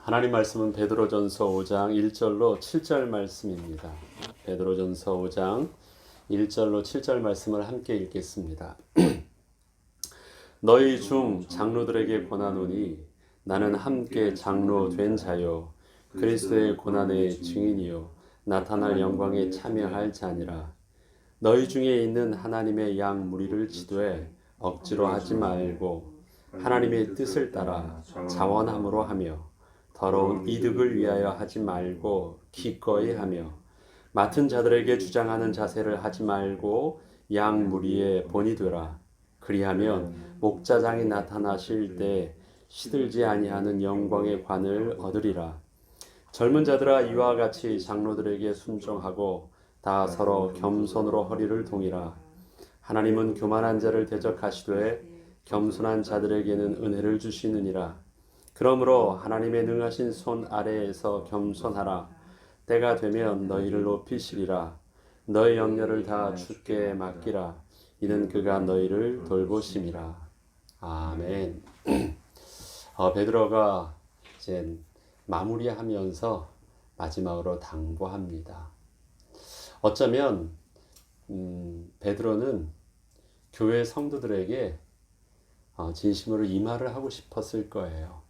하나님 말씀은 베드로전서 5장 1절로 7절 말씀입니다. 베드로전서 5장 1절로 7절 말씀을 함께 읽겠습니다. 너희 중 장로들에게 권하노니 나는 함께 장로 된 자요 그리스도의 고난의 증인이요 나타날 영광에 참여할 자니라. 너희 중에 있는 하나님의 양 무리를 지도해 억지로 하지 말고 하나님의 뜻을 따라 자원함으로 하며 더러운 이득을 위하여 하지 말고 기꺼이 하며 맡은 자들에게 주장하는 자세를 하지 말고 양 무리의 본이 되라. 그리하면 목자장이 나타나실 때 시들지 아니하는 영광의 관을 얻으리라. 젊은 자들아 이와 같이 장로들에게 순종하고 다 서로 겸손으로 허리를 동이라. 하나님은 교만한 자를 대적하시되 겸손한 자들에게는 은혜를 주시느니라. 그러므로 하나님의 능하신 손 아래에서 겸손하라. 때가 되면 너희를 높이시리라. 너희 영녀를 다 주께 맡기라. 이는 그가 너희를 돌보심이라. 아멘. 베드로가 이제 마무리하면서 마지막으로 당부합니다. 어쩌면 베드로는 교회 성도들에게 진심으로 이 말을 하고 싶었을 거예요.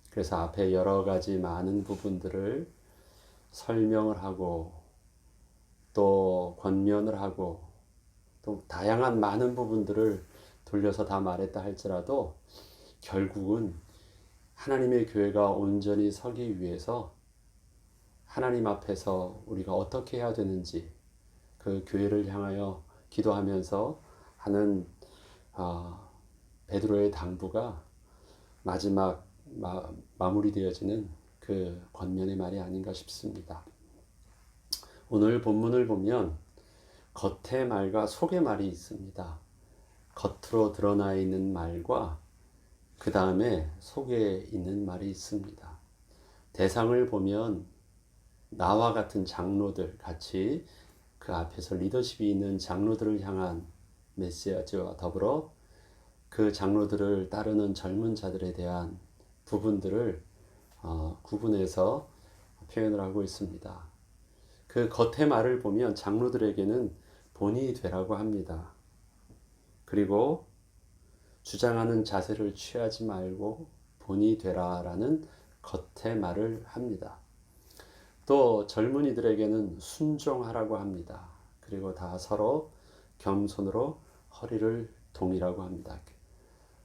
그래서 앞에 여러 가지 많은 부분들을 설명을 하고 또 권면을 하고 또 다양한 많은 부분들을 돌려서 다 말했다 할지라도 결국은 하나님의 교회가 온전히 서기 위해서 하나님 앞에서 우리가 어떻게 해야 되는지 그 교회를 향하여 기도하면서 하는 베드로의 당부가 마지막 마무리되어지는 그 권면의 말이 아닌가 싶습니다. 오늘 본문을 보면 겉의 말과 속의 말이 있습니다. 겉으로 드러나 있는 말과 그 다음에 속에 있는 말이 있습니다. 대상을 보면 나와 같은 장로들 같이 그 앞에서 리더십이 있는 장로들을 향한 메시지와 더불어 그 장로들을 따르는 젊은 자들에 대한 부분들을 구분해서 표현을 하고 있습니다. 그 겉의 말을 보면 장로들에게는 본이 되라고 합니다. 그리고 주장하는 자세를 취하지 말고 본이 되라라는 겉의 말을 합니다. 또 젊은이들에게는 순종하라고 합니다. 그리고 다 서로 겸손으로 허리를 동이라고 합니다.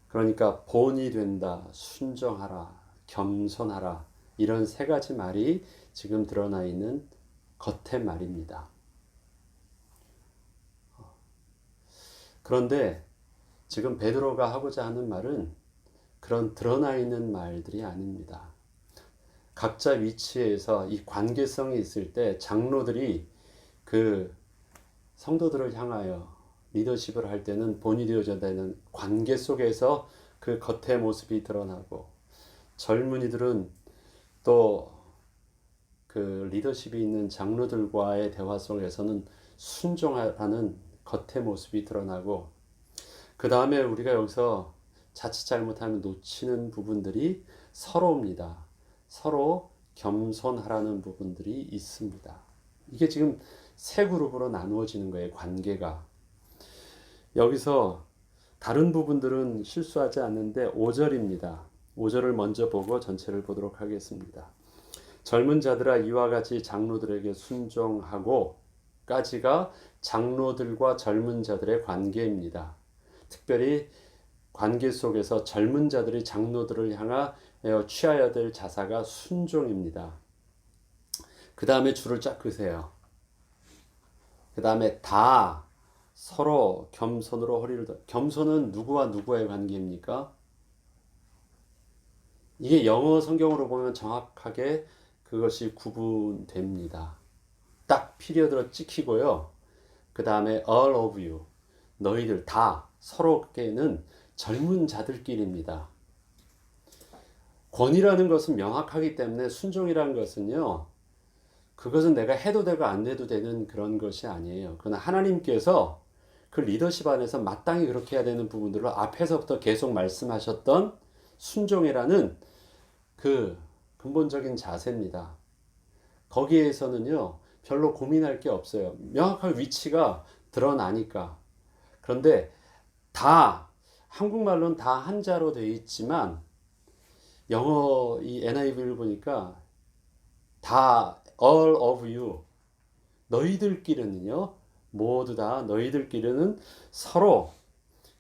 그러니까 본이 된다, 순종하라, 겸손하라 이런 세 가지 말이 지금 드러나 있는 겉의 말입니다. 그런데 지금 베드로가 하고자 하는 말은 그런 드러나 있는 말들이 아닙니다. 각자 위치에서 이 관계성이 있을 때 장로들이 그 성도들을 향하여 리더십을 할 때는 본이 되어져야 되는 관계 속에서 그 겉의 모습이 드러나고 젊은이들은 또 그 리더십이 있는 장로들과의 대화 속에서는 순종하라는 겉의 모습이 드러나고 그 다음에 우리가 여기서 자칫 잘못하면 놓치는 부분들이 서로입니다. 서로 겸손하라는 부분들이 있습니다. 이게 지금 세 그룹으로 나누어지는 거예요. 관계가. 여기서 다른 부분들은 실수하지 않는데 5절입니다. 5절을 먼저 보고 전체를 보도록 하겠습니다. 젊은 자들아 이와 같이 장로들에게 순종하고 까지가 장로들과 젊은 자들의 관계입니다. 특별히 관계 속에서 젊은 자들이 장로들을 향하여 취하여야 될 자세가 순종입니다. 그 다음에 줄을 쫙 그으세요. 그 다음에 다 서로 겸손으로 허리를 겸손은 누구와 누구의 관계입니까? 이게 영어 성경으로 보면 정확하게 그것이 구분됩니다. 딱 피리어드로 찍히고요. 그 다음에 all of you 너희들 다 서로께는 젊은 자들끼리입니다. 권위라는 것은 명확하기 때문에 순종이라는 것은요. 그것은 내가 해도 되고 안 해도 되는 그런 것이 아니에요. 그러나 하나님께서 그 리더십 안에서 마땅히 그렇게 해야 되는 부분들을 앞에서부터 계속 말씀하셨던 순종이라는 그 근본적인 자세입니다. 거기에서는요, 별로 고민할 게 없어요. 명확한 위치가 드러나니까. 그런데 다, 한국말로는 다 한자로 되어 있지만, 영어 이 NIV를 보니까 다 all of you, 너희들끼리는요, 모두 다 너희들끼리는 서로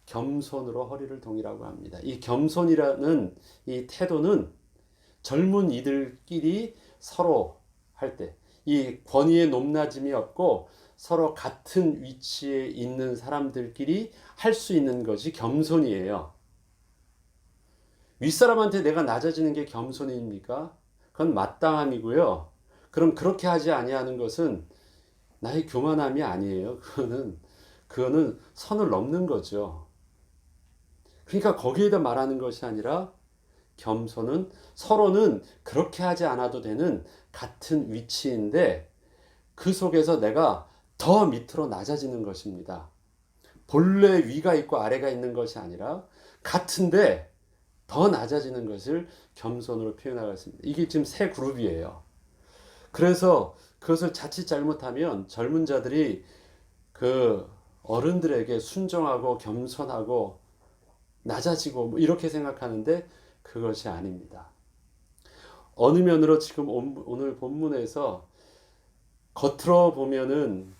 겸손으로 허리를 동이라고 합니다. 이 겸손이라는 이 태도는 젊은 이들끼리 서로 할 때, 이 권위의 높낮임이 없고 서로 같은 위치에 있는 사람들끼리 할 수 있는 것이 겸손이에요. 윗사람한테 내가 낮아지는 게 겸손입니까? 그건 마땅함이고요. 그럼 그렇게 하지 아니하는 것은 나의 교만함이 아니에요. 그거는 선을 넘는 거죠. 그러니까 거기에다 말하는 것이 아니라 겸손은 서로는 그렇게 하지 않아도 되는 같은 위치인데 그 속에서 내가 더 밑으로 낮아지는 것입니다. 본래 위가 있고 아래가 있는 것이 아니라 같은데 더 낮아지는 것을 겸손으로 표현하고 있습니다. 이게 지금 세 그룹이에요. 그래서 그것을 자칫 잘못하면 젊은 자들이 그 어른들에게 순종하고 겸손하고 낮아지고 뭐 이렇게 생각하는데 그것이 아닙니다. 어느 면으로 지금 오늘 본문에서 겉으로 보면은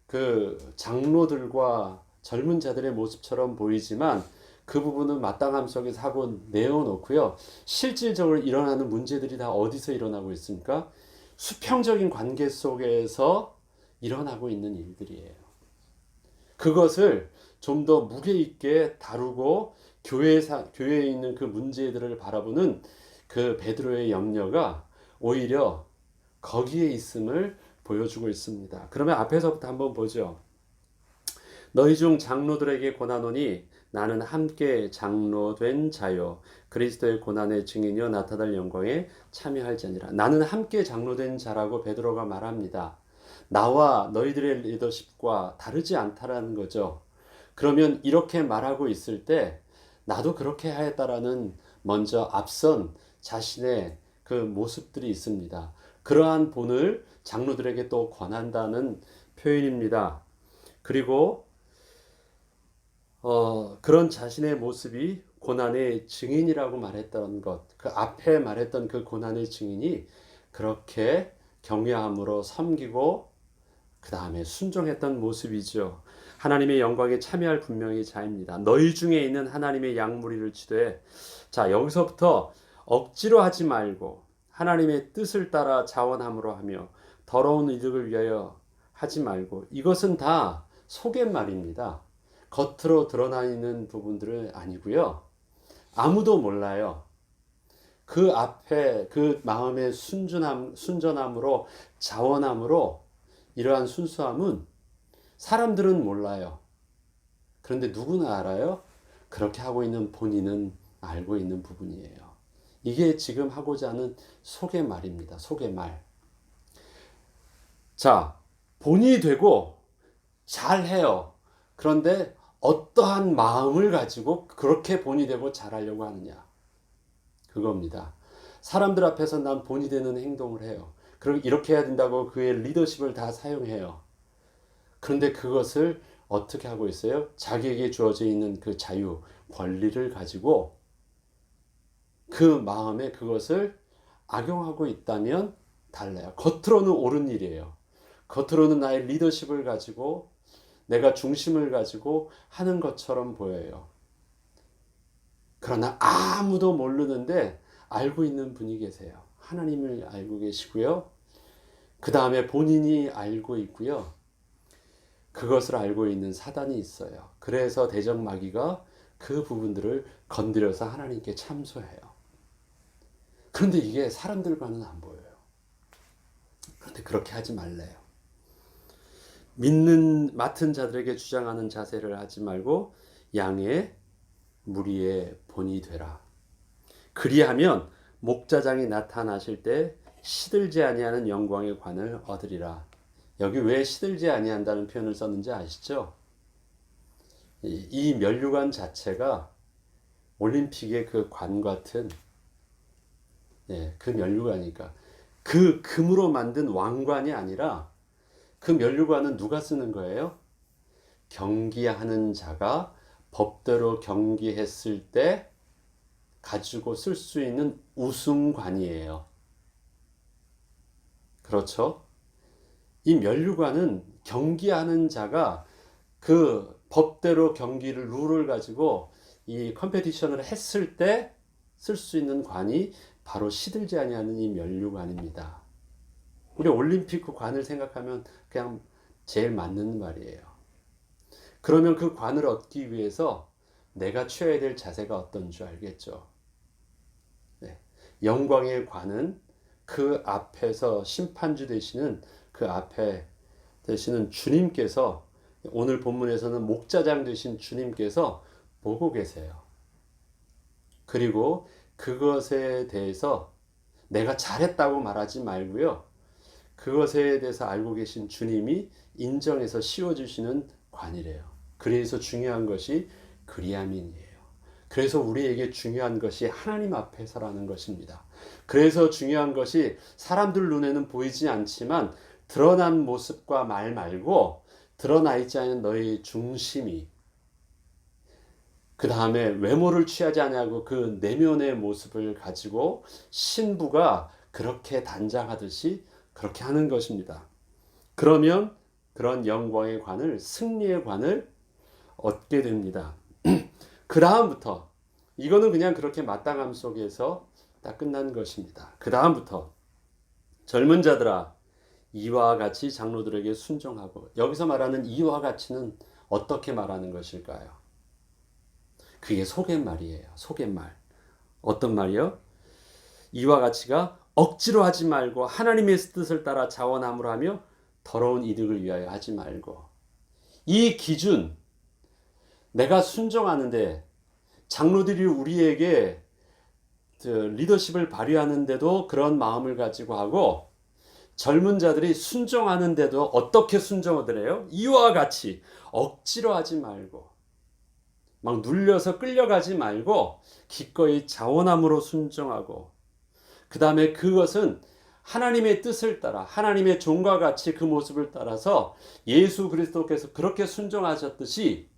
그 장로들과 젊은 자들의 모습처럼 보이지만 그 부분은 마땅함 속에서 하고 내어놓고요. 실질적으로 일어나는 문제들이 다 어디서 일어나고 있습니까? 수평적인 관계 속에서 일어나고 있는 일들이에요. 그것을 좀 더 무게 있게 다루고 교회에 있는 그 문제들을 바라보는 그 베드로의 염려가 오히려 거기에 있음을 보여주고 있습니다. 그러면 앞에서부터 한번 보죠. 너희 중 장로들에게 권하노니 나는 함께 장로된 자요 그리스도의 고난의 증인이요 나타날 영광에 참여할지니라. 나는 함께 장로된 자라고 베드로가 말합니다. 나와 너희들의 리더십과 다르지 않다라는 거죠. 그러면 이렇게 말하고 있을 때 나도 그렇게 하였다라는 먼저 앞선 자신의 그 모습들이 있습니다. 그러한 본을 장로들에게 또 권한다는 표현입니다. 그리고 그런 자신의 모습이 고난의 증인이라고 말했던 것, 그 앞에 말했던 그 고난의 증인이 그렇게 경외함으로 섬기고 그 다음에 순종했던 모습이죠. 하나님의 영광에 참여할 분명히 자입니다. 너희 중에 있는 하나님의 양무리를 치되, 자 여기서부터 억지로 하지 말고 하나님의 뜻을 따라 자원함으로 하며 더러운 이득을 위하여 하지 말고, 이것은 다 속갯말입니다. 겉으로 드러나 있는 부분들은 아니고요. 아무도 몰라요. 그 앞에 그 마음의 순전함으로 자원함으로 이러한 순수함은 사람들은 몰라요. 그런데 누구나 알아요? 그렇게 하고 있는 본인은 알고 있는 부분이에요. 이게 지금 하고자 하는 속의말입니다. 속의말. 자, 본이 되고 잘해요. 그런데 어떠한 마음을 가지고 그렇게 본이 되고 잘하려고 하느냐. 그겁니다. 사람들 앞에서 난 본이 되는 행동을 해요. 그리고 이렇게 해야 된다고 그의 리더십을 다 사용해요. 그런데 그것을 어떻게 하고 있어요? 자기에게 주어져 있는 그 자유, 권리를 가지고 그 마음에 그것을 악용하고 있다면 달라요. 겉으로는 옳은 일이에요. 겉으로는 나의 리더십을 가지고 내가 중심을 가지고 하는 것처럼 보여요. 그러나 아무도 모르는데 알고 있는 분이 계세요. 하나님을 알고 계시고요. 그 다음에 본인이 알고 있고요. 그것을 알고 있는 사단이 있어요. 그래서 대적마귀가 그 부분들을 건드려서 하나님께 참소해요. 그런데 이게 사람들과는 안 보여요. 그런데 그렇게 하지 말래요. 맡은 자들에게 주장하는 자세를 하지 말고 양의 무리의 본이 되라. 그리하면 목자장이 나타나실 때 시들지 아니하는 영광의 관을 얻으리라. 여기 왜 시들지 아니한다는 표현을 썼는지 아시죠? 이 면류관 자체가 올림픽의 그 관 같은 예, 그 면류관이니까 그 금으로 만든 왕관이 아니라 그 면류관은 누가 쓰는 거예요? 경기하는 자가 법대로 경기했을 때 가지고 쓸 수 있는 우승관이에요. 그렇죠? 이 면류관은 경기하는 자가 그 법대로 경기를 룰을 가지고 이 컴페티션을 했을 때 쓸 수 있는 관이 바로 시들지 아니하는 이 면류관입니다. 우리 올림픽 그 관을 생각하면 그냥 제일 맞는 말이에요. 그러면 그 관을 얻기 위해서 내가 취해야 될 자세가 어떤 줄 알겠죠? 네. 영광의 관은 그 앞에서 심판주 되시는 그 앞에 되시는 주님께서 오늘 본문에서는 목자장 되신 주님께서 보고 계세요. 그리고 그것에 대해서 내가 잘했다고 말하지 말고요. 그것에 대해서 알고 계신 주님이 인정해서 씌워주시는 관이래요. 그래서 중요한 것이 그리아민이에요. 그래서 우리에게 중요한 것이 하나님 앞에서라는 것입니다. 그래서 중요한 것이 사람들 눈에는 보이지 않지만 드러난 모습과 말 말고 드러나 있지 않은 너의 중심이, 그 다음에 외모를 취하지 않냐고 그 내면의 모습을 가지고 신부가 그렇게 단장하듯이 그렇게 하는 것입니다. 그러면 그런 영광의 관을, 승리의 관을 얻게 됩니다. 그 다음부터 이거는 그냥 그렇게 마땅함 속에서 다 끝난 것입니다. 그 다음부터 젊은 자들아 이와 같이 장로들에게 순종하고, 여기서 말하는 이와 같이는 어떻게 말하는 것일까요? 그게 속갯말이에요. 속갯말. 어떤 말이요? 이와 같이가 억지로 하지 말고 하나님의 뜻을 따라 자원함으로 하며 더러운 이득을 위하여 하지 말고. 이 기준, 내가 순종하는데 장로들이 우리에게 리더십을 발휘하는데도 그런 마음을 가지고 하고, 젊은 자들이 순종하는데도 어떻게 순종하더래요? 이와 같이 억지로 하지 말고 막 눌려서 끌려가지 말고 기꺼이 자원함으로 순종하고, 그 다음에 그것은 하나님의 뜻을 따라 하나님의 종과 같이 그 모습을 따라서 예수 그리스도께서 그렇게 순종하셨듯이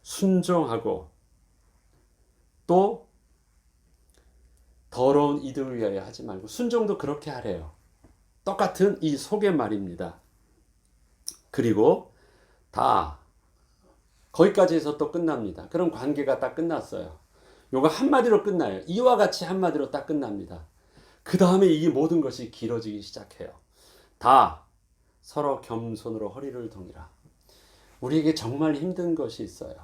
순종하고, 또 더러운 이득을 위하여 하지 말고 순종도 그렇게 하래요. 똑같은 이 속의 말입니다. 그리고 다 거기까지 해서 또 끝납니다. 그럼 관계가 딱 끝났어요. 요거 한마디로 끝나요. 이와 같이 한마디로 딱 끝납니다. 그 다음에 이 모든 것이 길어지기 시작해요. 다 서로 겸손으로 허리를 동이라. 우리에게 정말 힘든 것이 있어요.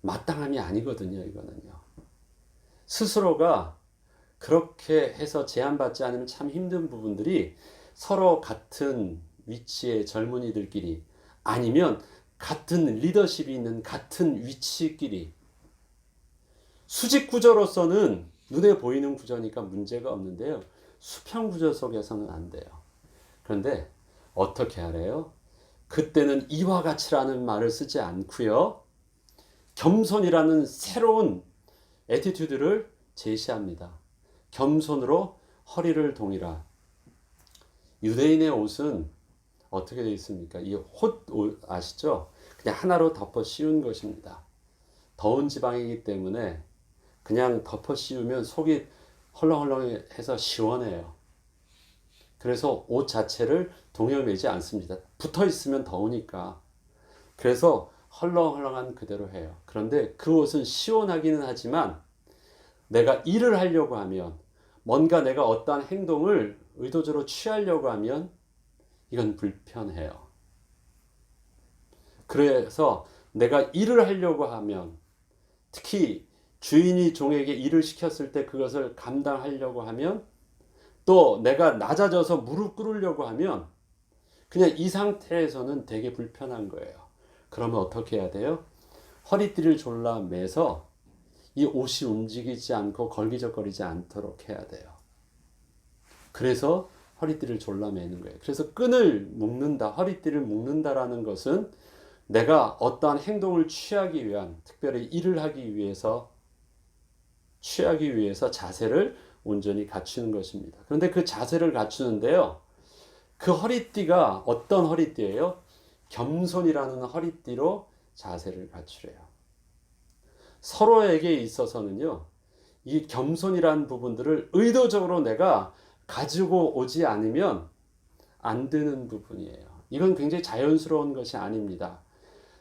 마땅함이 아니거든요, 이거는요. 스스로가 그렇게 해서 제한받지 않으면 참 힘든 부분들이 서로 같은 위치의 젊은이들끼리, 아니면 같은 리더십이 있는 같은 위치끼리, 수직 구조로서는 눈에 보이는 구조니까 문제가 없는데요. 수평 구조 속에서는 안 돼요. 그런데 어떻게 하래요? 그때는 이와 같이라는 말을 쓰지 않고요. 겸손이라는 새로운 애티튜드를 제시합니다. 겸손으로 허리를 동이라. 유대인의 옷은 어떻게 되어 있습니까? 이 옷 아시죠? 그냥 하나로 덮어 씌운 것입니다. 더운 지방이기 때문에 그냥 덮어 씌우면 속이 헐렁헐렁해서 시원해요. 그래서 옷 자체를 동여매지 않습니다. 붙어 있으면 더우니까. 그래서 헐렁헐렁한 그대로 해요. 그런데 그 옷은 시원하기는 하지만 내가 일을 하려고 하면, 뭔가 내가 어떠한 행동을 의도적으로 취하려고 하면 이건 불편해요. 그래서 내가 일을 하려고 하면, 특히 주인이 종에게 일을 시켰을 때 그것을 감당하려고 하면, 또 내가 낮아져서 무릎 꿇으려고 하면 그냥 이 상태에서는 되게 불편한 거예요. 그러면 어떻게 해야 돼요? 허리띠를 졸라매서 이 옷이 움직이지 않고 걸기적거리지 않도록 해야 돼요. 그래서 허리띠를 졸라매는 거예요. 그래서 끈을 묶는다, 허리띠를 묶는다라는 것은 내가 어떠한 행동을 취하기 위한, 특별히 일을 하기 위해서 취하기 위해서 자세를 온전히 갖추는 것입니다. 그런데 그 자세를 갖추는데요. 그 허리띠가 어떤 허리띠예요? 겸손이라는 허리띠로 자세를 갖추래요. 서로에게 있어서는요. 이 겸손이라는 부분들을 의도적으로 내가 가지고 오지 않으면 안 되는 부분이에요. 이건 굉장히 자연스러운 것이 아닙니다.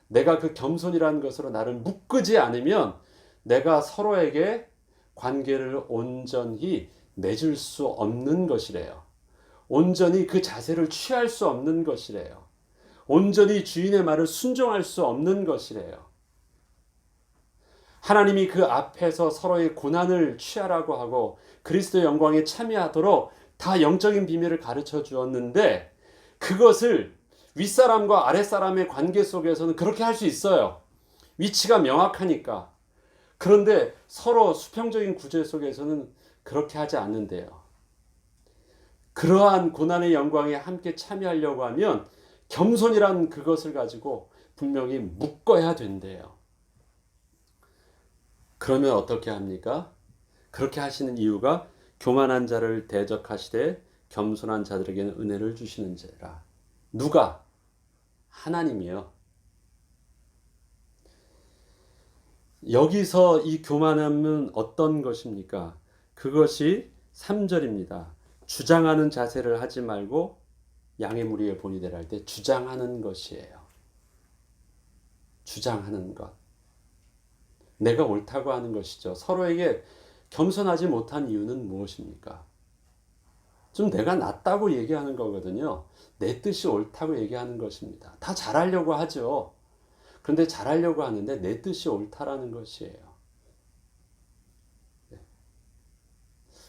내가 그 겸손이라는 것으로 나를 묶지 않으면 내가 서로에게 관계를 온전히 맺을 수 없는 것이래요. 온전히 그 자세를 취할 수 없는 것이래요. 온전히 주인의 말을 순종할 수 없는 것이래요. 하나님이 그 앞에서 서로의 고난을 취하라고 하고 그리스도의 영광에 참여하도록 다 영적인 비밀을 가르쳐 주었는데 그것을 윗사람과 아랫사람의 관계 속에서는 그렇게 할 수 있어요. 위치가 명확하니까. 그런데 서로 수평적인 구조 속에서는 그렇게 하지 않는데요. 그러한 고난의 영광에 함께 참여하려고 하면 겸손이란 그것을 가지고 분명히 묶어야 된대요. 그러면 어떻게 합니까? 그렇게 하시는 이유가 교만한 자를 대적하시되 겸손한 자들에게는 은혜를 주시는지라. 누가? 하나님이요. 여기서 이 교만함은 어떤 것입니까? 그것이 3절입니다. 주장하는 자세를 하지 말고 양의 무리의 본이 되라 할 때 주장하는 것이에요. 주장하는 것. 내가 옳다고 하는 것이죠. 서로에게 겸손하지 못한 이유는 무엇입니까? 좀 내가 낫다고 얘기하는 거거든요. 내 뜻이 옳다고 얘기하는 것입니다. 다 잘하려고 하죠. 그런데 잘하려고 하는데 내 뜻이 옳다라는 것이에요.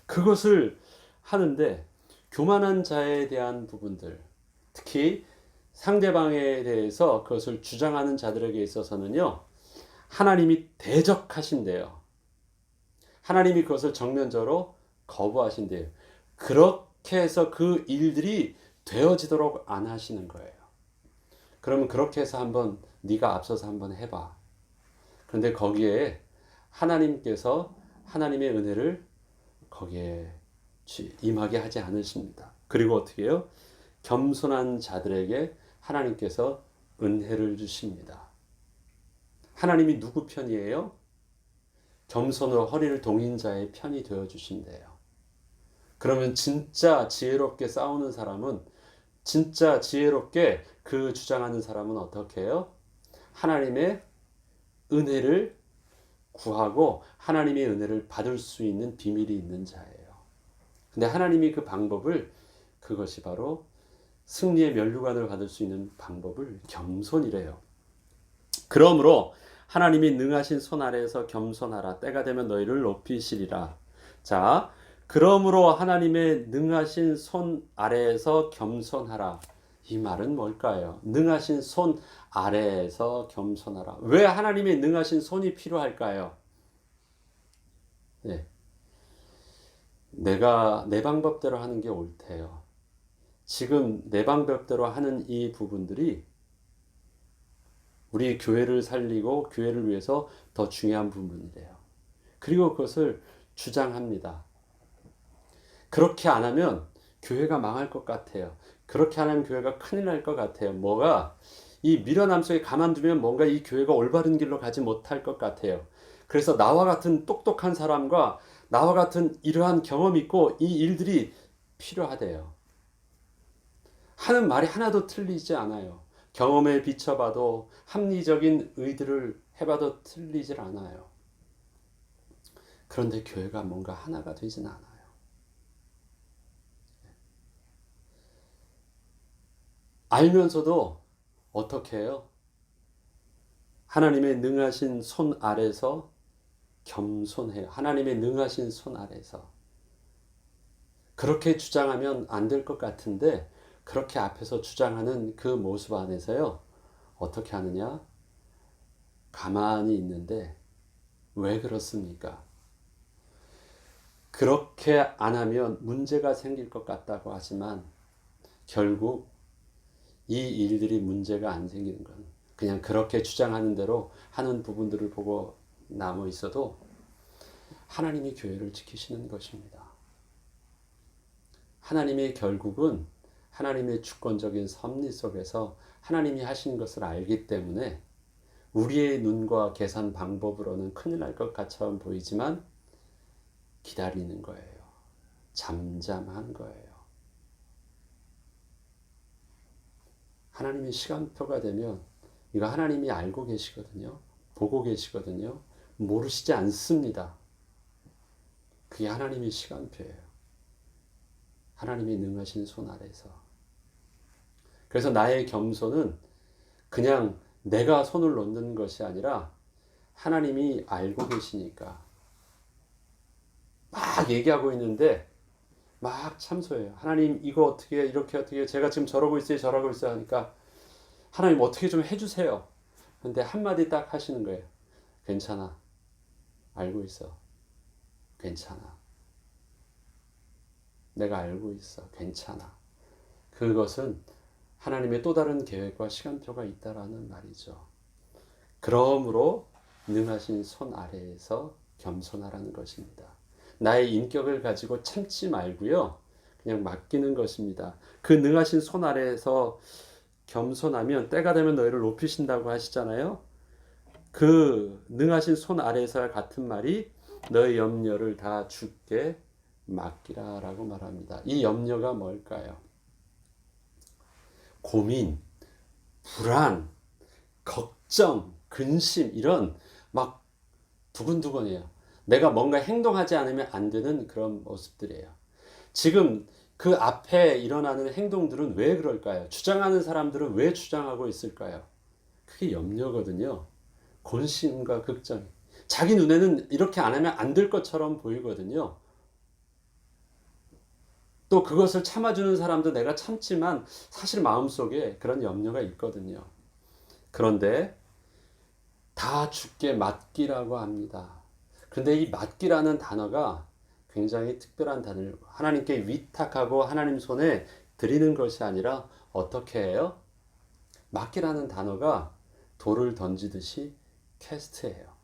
그것을 하는데 교만한 자에 대한 부분들, 특히 상대방에 대해서 그것을 주장하는 자들에게 있어서는요. 하나님이 대적하신대요. 하나님이 그것을 정면적으로 거부하신대요. 그렇게 해서 그 일들이 되어지도록 안 하시는 거예요. 그러면 그렇게 해서 한번 네가 앞서서 한번 해봐. 그런데 거기에 하나님께서 하나님의 은혜를 거기에 임하게 하지 않으십니다. 그리고 어떻게 해요? 겸손한 자들에게 하나님께서 은혜를 주십니다. 하나님이 누구 편이에요? 겸손으로 허리를 동인 자의 편이 되어 주신대요. 그러면 진짜 지혜롭게 싸우는 사람은, 진짜 지혜롭게 그 주장하는 사람은 어떻게 해요? 하나님의 은혜를 구하고 하나님의 은혜를 받을 수 있는 비밀이 있는 자예요. 근데 하나님이 그 방법을, 그것이 바로 승리의 면류관을 받을 수 있는 방법을 겸손이래요. 그러므로 하나님이 능하신 손 아래에서 겸손하라. 때가 되면 너희를 높이시리라. 자, 그러므로 하나님의 능하신 손 아래에서 겸손하라. 이 말은 뭘까요? 능하신 손 아래에서 겸손하라. 왜 하나님의 능하신 손이 필요할까요? 네. 내가 내 방법대로 하는 게 옳대요. 지금 내 방법대로 하는 이 부분들이 우리 교회를 살리고 교회를 위해서 더 중요한 부분이래요. 그리고 그것을 주장합니다. 그렇게 안 하면 교회가 망할 것 같아요. 그렇게 안 하면 교회가 큰일 날 것 같아요. 뭐가 이 미련함 속에 가만두면 뭔가 이 교회가 올바른 길로 가지 못할 것 같아요. 그래서 나와 같은 똑똑한 사람과 나와 같은 이러한 경험이 있고 이 일들이 필요하대요. 하는 말이 하나도 틀리지 않아요. 경험에 비춰봐도 합리적인 의들을 해봐도 틀리질 않아요. 그런데 교회가 뭔가 하나가 되진 않아요. 알면서도 어떻게 해요? 하나님의 능하신 손 아래서 겸손해요. 하나님의 능하신 손 아래서. 그렇게 주장하면 안 될 것 같은데 그렇게 앞에서 주장하는 그 모습 안에서요. 어떻게 하느냐? 가만히 있는데 왜 그렇습니까? 그렇게 안 하면 문제가 생길 것 같다고 하지만 결국 이 일들이 문제가 안 생기는 건 그냥 그렇게 주장하는 대로 하는 부분들을 보고 남아 있어도 하나님이 교회를 지키시는 것입니다. 하나님의 결국은 하나님의 주권적인 섭리 속에서 하나님이 하시는 것을 알기 때문에 우리의 눈과 계산 방법으로는 큰일 날 것 같처럼 보이지만 기다리는 거예요. 잠잠한 거예요. 하나님이 시간표가 되면 이거 하나님이 알고 계시거든요. 보고 계시거든요. 모르시지 않습니다. 그게 하나님의 시간표예요. 하나님이 능하신 손 아래서. 그래서 나의 겸손은 그냥 내가 손을 놓는 것이 아니라 하나님이 알고 계시니까 막 얘기하고 있는데 막 참소해요. 하나님 이거 어떻게 이렇게 제가 지금 저러고 있어요 저러고 있어요 하니까 하나님 어떻게 좀 해주세요. 근데 한마디 딱 하시는 거예요. 괜찮아. 알고 있어. 괜찮아. 내가 알고 있어. 괜찮아. 그것은 하나님의 또 다른 계획과 시간표가 있다라는 말이죠. 그러므로 능하신 손 아래에서 겸손하라는 것입니다. 나의 인격을 가지고 참지 말고요. 그냥 맡기는 것입니다. 그 능하신 손 아래에서 겸손하면 때가 되면 너희를 높이신다고 하시잖아요. 그 능하신 손 아래에서와 같은 말이 너의 염려를 다 주께 맡기라라고 말합니다. 이 염려가 뭘까요? 고민, 불안, 걱정, 근심 이런 막 두근두근해요. 내가 뭔가 행동하지 않으면 안 되는 그런 모습들이에요. 지금 그 앞에 일어나는 행동들은 왜 그럴까요? 주장하는 사람들은 왜 주장하고 있을까요? 그게 염려거든요. 곤심과 걱정. 자기 눈에는 이렇게 안 하면 안 될 것처럼 보이거든요. 또 그것을 참아주는 사람도 내가 참지만 사실 마음속에 그런 염려가 있거든요. 그런데 다 주께 맡기라고 합니다. 근데 이 맡기라는 단어가 굉장히 특별한 단어예요. 하나님께 위탁하고 하나님 손에 드리는 것이 아니라 어떻게 해요? 맡기라는 단어가 돌을 던지듯이 캐스트예요.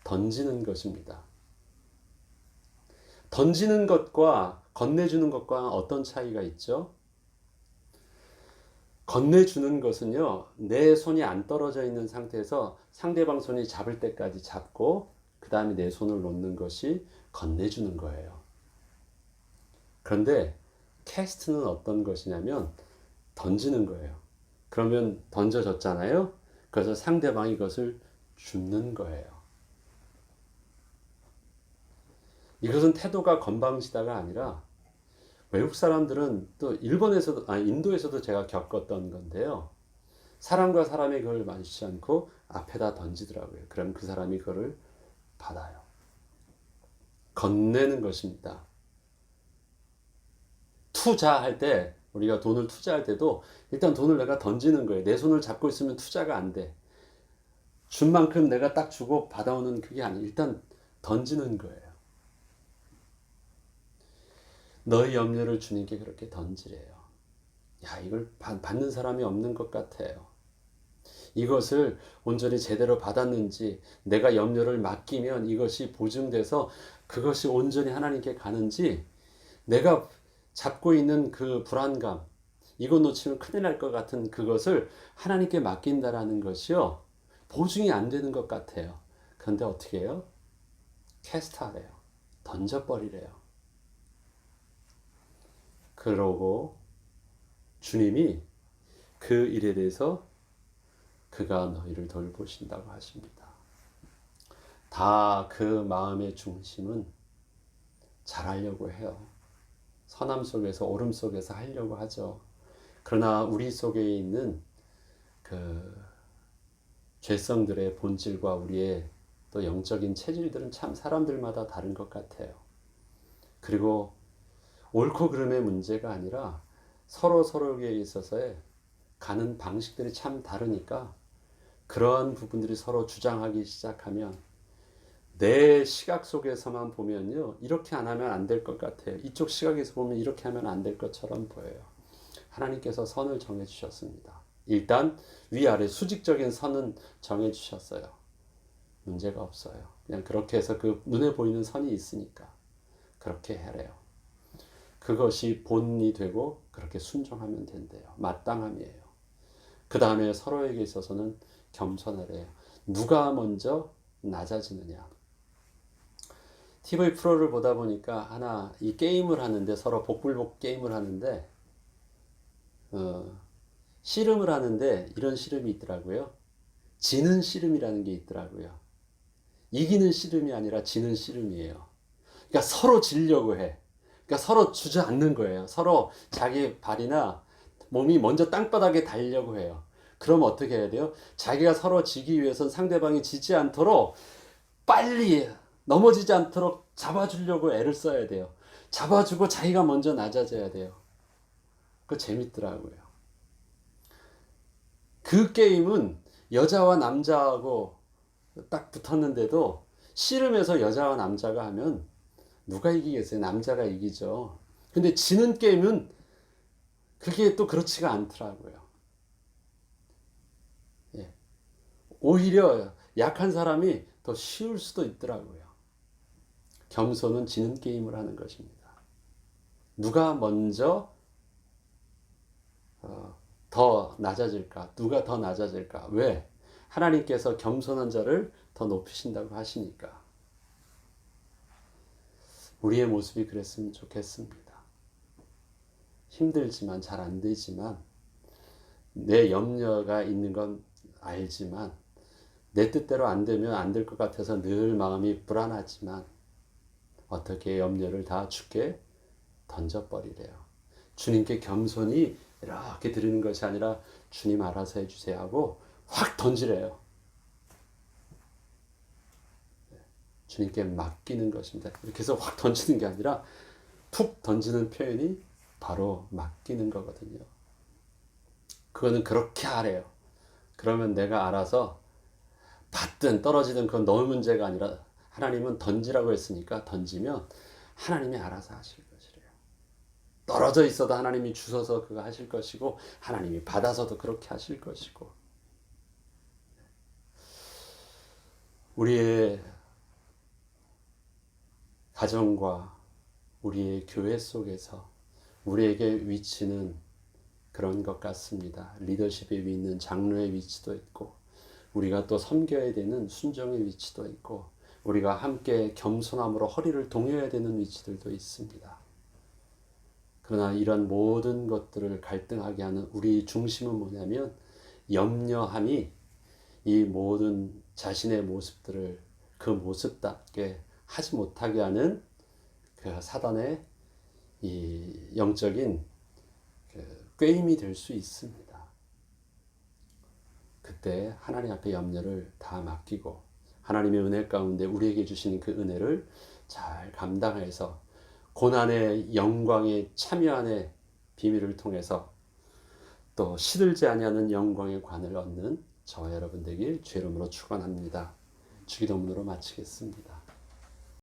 던지는 것입니다. 던지는 것과 건네주는 것과 어떤 차이가 있죠? 건네주는 것은요, 내 손이 안 떨어져 있는 상태에서 상대방 손이 잡을 때까지 잡고 그 다음에 내 손을 놓는 것이 건네주는 거예요. 그런데 캐스트는 어떤 것이냐면 던지는 거예요. 그러면 던져졌잖아요. 그래서 상대방이 그것을 줍는 거예요. 이것은 태도가 건방지다가 아니라 외국 사람들은 또 일본에서도 인도에서도 제가 겪었던 건데요. 사람과 사람이 그걸 마주치지 않고 앞에다 던지더라고요. 그럼 그 사람이 그걸 받아요. 건네는 것입니다. 투자할 때 우리가 돈을 투자할 때도 일단 돈을 내가 던지는 거예요. 내 손을 잡고 있으면 투자가 안 돼. 준 만큼 내가 딱 주고 받아오는 그게 아니에요. 일단 던지는 거예요. 너의 염려를 주님께 그렇게 던지래요. 야, 이걸 받는 사람이 없는 것 같아요. 이것을 온전히 제대로 받았는지 내가 염려를 맡기면 이것이 보증돼서 그것이 온전히 하나님께 가는지 내가 잡고 있는 그 불안감 이거 놓치면 큰일 날 것 같은 그것을 하나님께 맡긴다라는 것이요. 보증이 안 되는 것 같아요. 그런데 어떻게 해요? 캐스트하래요. 던져버리래요. 그러고 주님이 그 일에 대해서 그가 너희를 돌보신다고 하십니다. 다 그 마음의 중심은 잘하려고 해요. 선함 속에서 오름 속에서 하려고 하죠. 그러나 우리 속에 있는 그 죄성들의 본질과 우리의 또 영적인 체질들은 참 사람들마다 다른 것 같아요. 그리고 옳고 그름의 문제가 아니라 서로에게 있어서의 가는 방식들이 참 다르니까 그러한 부분들이 서로 주장하기 시작하면 내 시각 속에서만 보면요. 이렇게 안 하면 안 될 것 같아요. 이쪽 시각에서 보면 이렇게 하면 안 될 것처럼 보여요. 하나님께서 선을 정해 주셨습니다. 일단 위아래 수직적인 선은 정해 주셨어요. 문제가 없어요. 그냥 그렇게 해서 그 눈에 보이는 선이 있으니까 그렇게 해래요. 그것이 본이 되고 그렇게 순종하면 된대요. 마땅함이에요. 그 다음에 서로에게 있어서는 겸손하래요. 누가 먼저 낮아지느냐. TV 프로를 보다 보니까 하나 이 게임을 하는데 서로 복불복 게임을 하는데 씨름을 하는데 이런 씨름이 있더라고요. 지는 씨름이라는 게 있더라고요. 이기는 씨름이 아니라 지는 씨름이에요. 그러니까 서로 지려고 해. 그러니까 서로 주저앉는 거예요. 서로 자기 발이나 몸이 먼저 땅바닥에 닿으려고 해요. 그럼 어떻게 해야 돼요? 자기가 서로 지기 위해선 상대방이 지지 않도록 빨리 넘어지지 않도록 잡아주려고 애를 써야 돼요. 잡아주고 자기가 먼저 낮아져야 돼요. 그거 재밌더라고요. 그 게임은 여자와 남자하고 딱 붙었는데도 씨름에서 여자와 남자가 하면 누가 이기겠어요? 남자가 이기죠. 근데 지는 게임은 그게 또 그렇지가 않더라고요. 예. 오히려 약한 사람이 더 쉬울 수도 있더라고요. 겸손은 지는 게임을 하는 것입니다. 누가 먼저 더 낮아질까? 누가 더 낮아질까? 왜? 하나님께서 겸손한 자를 더 높이신다고 하시니까. 우리의 모습이 그랬으면 좋겠습니다. 힘들지만 잘 안 되지만 내 염려가 있는 건 알지만 내 뜻대로 안 되면 안 될 것 같아서 늘 마음이 불안하지만 어떻게 염려를 다 주께 던져버리래요. 주님께 겸손히 이렇게 드리는 것이 아니라 주님 알아서 해주세요 하고 확 던지래요. 주님께 맡기는 것입니다. 이렇게 해서 확 던지는 게 아니라 푹 던지는 표현이 바로 맡기는 거거든요. 그거는 그렇게 하래요. 그러면 내가 알아서 받든 떨어지든 그건 너의 문제가 아니라 하나님은 던지라고 했으니까 던지면 하나님이 알아서 하실 것이래요. 떨어져 있어도 하나님이 주셔서 그거 하실 것이고 하나님이 받아서도 그렇게 하실 것이고 우리의 가정과 우리의 교회 속에서 우리에게 위치는 그런 것 같습니다. 리더십에 있는 장로의 위치도 있고 우리가 또 섬겨야 되는 순종의 위치도 있고 우리가 함께 겸손함으로 허리를 동여야 되는 위치들도 있습니다. 그러나 이런 모든 것들을 갈등하게 하는 우리 중심은 뭐냐면 염려함이 이 모든 자신의 모습들을 그 모습답게 하지 못하게 하는 그 사단의 이 영적인 그 꾀임이 될 수 있습니다. 그때 하나님 앞에 염려를 다 맡기고 하나님의 은혜 가운데 우리에게 주시는 그 은혜를 잘 감당해서 고난의 영광의 참여한의 비밀을 통해서 또 시들지 아니하는 영광의 관을 얻는 저와 여러분 되길 주의 이름으로 축원합니다. 주기도문으로 마치겠습니다.